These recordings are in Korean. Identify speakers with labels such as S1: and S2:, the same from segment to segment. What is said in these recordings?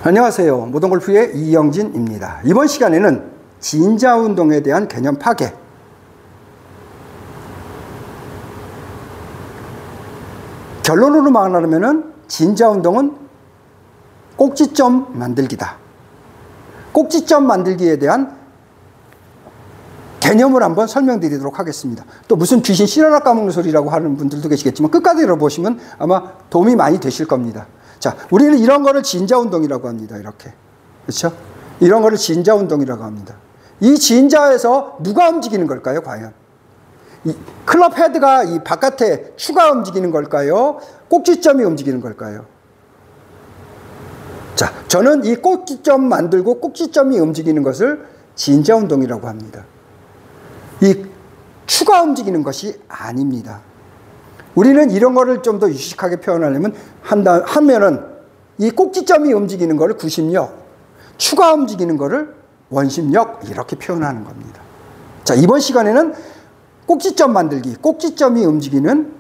S1: 안녕하세요. 모던골프의 이영진입니다. 이번 시간에는 진자운동에 대한 개념 파괴, 결론으로 말하면 진자운동은 꼭지점 만들기다. 꼭지점 만들기에 대한 개념을 한번 설명드리도록 하겠습니다. 또 무슨 귀신 씨라락 까먹는 소리라고 하는 분들도 계시겠지만 끝까지 들어보시면 아마 도움이 많이 되실 겁니다. 자, 우리는 이런 거를 진자운동이라고 합니다. 이렇게. 그렇죠? 이런 거를 진자운동이라고 합니다. 이 진자에서 누가 움직이는 걸까요, 과연? 이 클럽 헤드가 이 바깥에 추가 움직이는 걸까요? 꼭지점이 움직이는 걸까요? 자, 저는 이 꼭지점 만들고 꼭지점이 움직이는 것을 진자운동이라고 합니다. 이 추가 움직이는 것이 아닙니다. 우리는 이런 거를 좀 더 유식하게 표현하려면 하면은 이 꼭지점이 움직이는 거를 구심력, 추가 움직이는 거를 원심력 이렇게 표현하는 겁니다. 자, 이번 시간에는 꼭지점 만들기, 꼭지점이 움직이는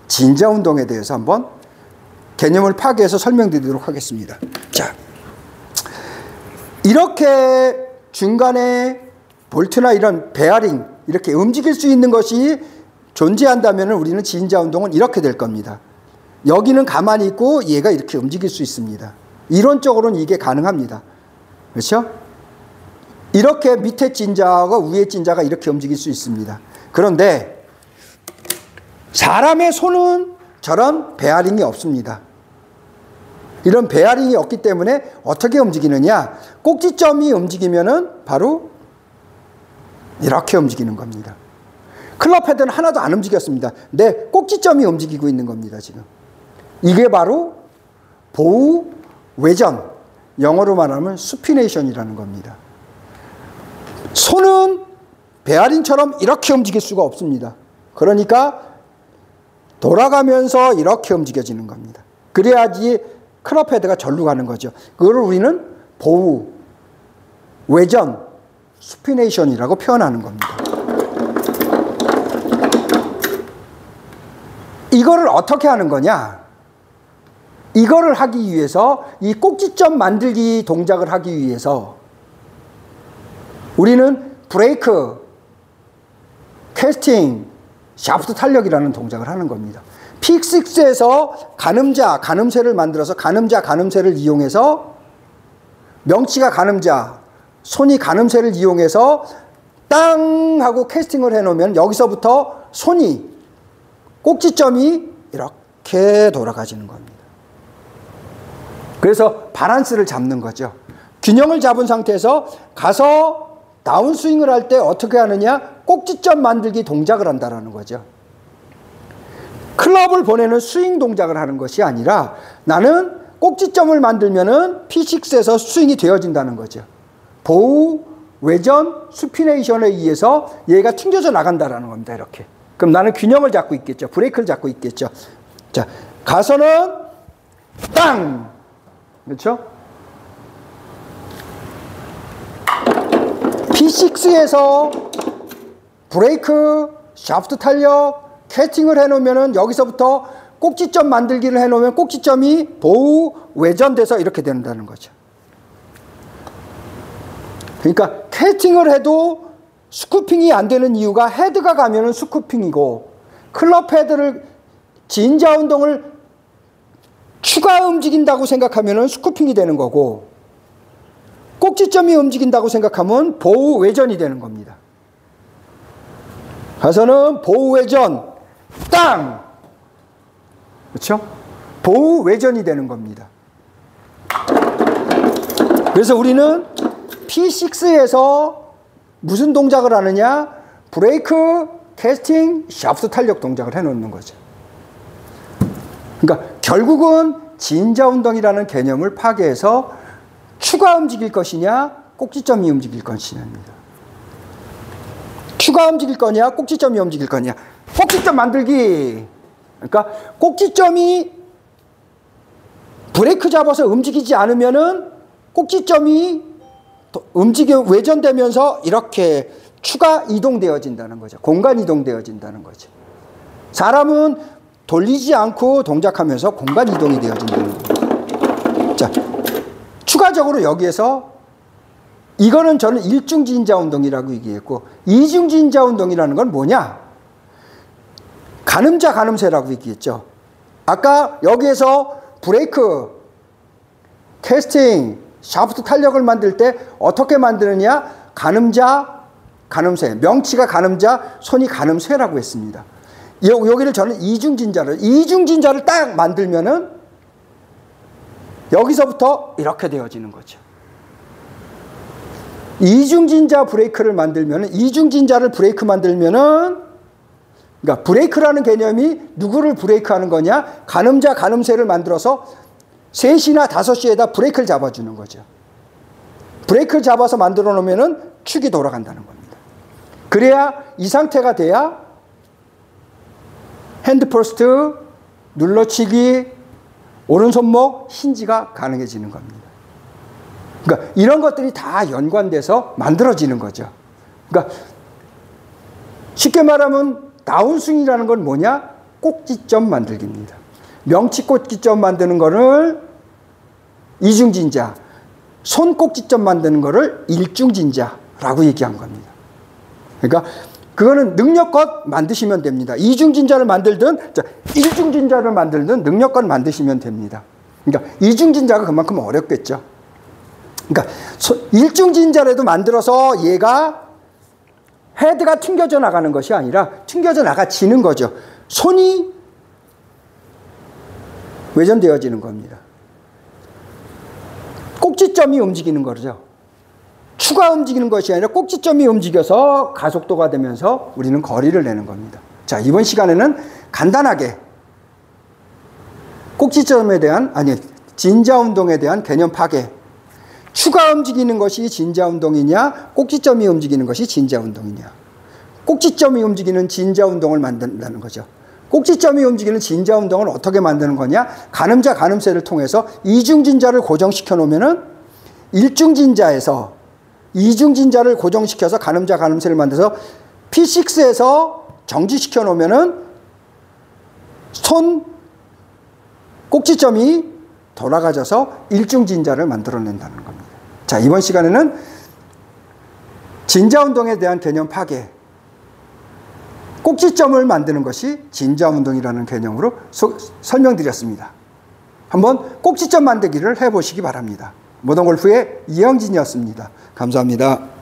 S1: 진자운동에 대해서 한번 개념을 파괴해서 설명드리도록 하겠습니다. 자, 이렇게 중간에 볼트나 이런 베어링 이렇게 움직일 수 있는 것이 존재한다면 우리는 진자운동은 이렇게 될 겁니다. 여기는 가만히 있고 얘가 이렇게 움직일 수 있습니다. 이론적으로는 이게 가능합니다. 그렇죠? 이렇게 밑에 진자하고 위에 진자가 이렇게 움직일 수 있습니다. 그런데 사람의 손은 저런 베어링이 없습니다. 이런 베어링이 없기 때문에 어떻게 움직이느냐? 꼭지점이 움직이면은 바로 이렇게 움직이는 겁니다. 클럽 헤드는 하나도 안 움직였습니다. 내 꼭지점이 움직이고 있는 겁니다, 지금. 이게 바로 보우 외전, 영어로 말하면 수피네이션이라는 겁니다. 손은 베어링처럼 이렇게 움직일 수가 없습니다. 그러니까 돌아가면서 이렇게 움직여지는 겁니다. 그래야지 클럽 헤드가 절로 가는 거죠. 그걸 우리는 보우 외전, 수피네이션이라고 표현하는 겁니다. 이거를 어떻게 하는 거냐? 이거를 하기 위해서 이 꼭지점 만들기 동작을 하기 위해서 우리는 브레이크, 캐스팅, 샤프트 탄력이라는 동작을 하는 겁니다. 픽6에서 가늠자, 가늠쇠를 만들어서 가늠자, 가늠쇠를 이용해서 명치가 가늠자, 손이 가늠쇠를 이용해서 땅 하고 캐스팅을 해놓으면 여기서부터 손이 꼭지점이 이렇게 돌아가지는 겁니다. 그래서 바란스를 잡는 거죠. 균형을 잡은 상태에서 가서 다운스윙을 할 때 어떻게 하느냐? 꼭지점 만들기 동작을 한다는 거죠. 클럽을 보내는 스윙 동작을 하는 것이 아니라 나는 꼭지점을 만들면은 P6에서 스윙이 되어진다는 거죠. 보우, 외전, 수피네이션에 의해서 얘가 튕겨져 나간다는 겁니다. 이렇게. 그럼 나는 균형을 잡고 있겠죠. 브레이크를 잡고 있겠죠. 자, 가서는 땅! 그렇죠? P6에서 브레이크, 샤프트 탄력, 캐스팅을 해놓으면 여기서부터 꼭지점 만들기를 해놓으면 꼭지점이 보우, 외전돼서 이렇게 된다는 거죠. 그러니까 캐스팅을 해도 스쿠핑이 안 되는 이유가 헤드가 가면은 스쿠핑이고 클럽 헤드를 진자운동을 추가 움직인다고 생각하면은 스쿠핑이 되는 거고 꼭지점이 움직인다고 생각하면 보우 외전이 되는 겁니다. 가서는 보우 외전 땅! 그렇죠? 보우 외전이 되는 겁니다. 그래서 우리는 P6에서 무슨 동작을 하느냐? 브레이크, 캐스팅, 샤프트 탄력 동작을 해놓는 거죠. 그러니까 결국은 진자운동이라는 개념을 파괴해서 추가 움직일 것이냐, 꼭지점이 움직일 것이냐입니다. 추가 움직일 거냐, 꼭지점이 움직일 거냐. 꼭지점 만들기. 그러니까 꼭지점이 브레이크 잡아서 움직이지 않으면은 꼭지점이 외전되면서 이렇게 추가 이동되어진다는 거죠. 공간 이동되어진다는 거죠. 사람은 돌리지 않고 동작하면서 공간 이동이 되어진다는 겁니다. 자, 추가적으로 여기에서 이거는 저는 일중진자 운동이라고 얘기했고, 이중진자 운동이라는 건 뭐냐? 가늠자 가늠쇠라고 얘기했죠. 아까 여기에서 브레이크, 캐스팅, 샤프트 탄력을 만들 때 어떻게 만드느냐? 가늠자 가늠쇠, 명치가 가늠자, 손이 가늠쇠라고 했습니다. 여기를 저는 이중진자를 딱 만들면은 여기서부터 이렇게 되어지는 거죠. 이중진자 브레이크를 만들면은, 이중진자를 브레이크 만들면은, 그러니까 브레이크라는 개념이 누구를 브레이크하는 거냐? 가늠자 가늠쇠를 만들어서 3시나 5시에다 브레이크를 잡아주는 거죠. 브레이크를 잡아서 만들어 놓으면은 축이 돌아간다는 겁니다. 그래야 이 상태가 돼야 핸드포스트, 눌러치기, 오른손목, 힌지가 가능해지는 겁니다. 그러니까 이런 것들이 다 연관돼서 만들어지는 거죠. 그러니까 쉽게 말하면 다운스윙이라는 건 뭐냐? 꼭지점 만들기입니다. 명치 꼭지점 만드는 거를 이중진자, 손 꼭지점 만드는 거를 일중진자라고 얘기한 겁니다. 그러니까 그거는 능력껏 만드시면 됩니다. 이중진자를 만들든 일중진자를 만들든 능력껏 만드시면 됩니다. 그러니까 이중진자가 그만큼 어렵겠죠. 그러니까 일중진자라도 만들어서 얘가 헤드가 튕겨져 나가는 것이 아니라 튕겨져 나가지는 거죠. 손이 회전되어지는 겁니다. 꼭지점이 움직이는 거죠. 추가 움직이는 것이 아니라 꼭지점이 움직여서 가속도가 되면서 우리는 거리를 내는 겁니다. 자, 이번 시간에는 간단하게 꼭지점에 대한, 진자 운동에 대한 개념 파괴. 추가 움직이는 것이 진자 운동이냐, 꼭지점이 움직이는 것이 진자 운동이냐. 꼭지점이 움직이는 진자 운동을 만든다는 거죠. 꼭지점이 움직이는 진자 운동을 어떻게 만드는 거냐? 가늠자 가늠쇠를 통해서 이중진자를 고정시켜 놓으면은 일중진자에서 이중진자를 고정시켜서 가늠자 가늠쇠를 만들어서 P6에서 정지시켜 놓으면은 손 꼭지점이 돌아가져서 일중진자를 만들어낸다는 겁니다. 자, 이번 시간에는 진자 운동에 대한 개념 파괴, 꼭지점을 만드는 것이 진자 운동이라는 개념으로 설명드렸습니다. 한번 꼭지점 만들기를 해보시기 바랍니다. 모던골프의 이영진이었습니다. 감사합니다.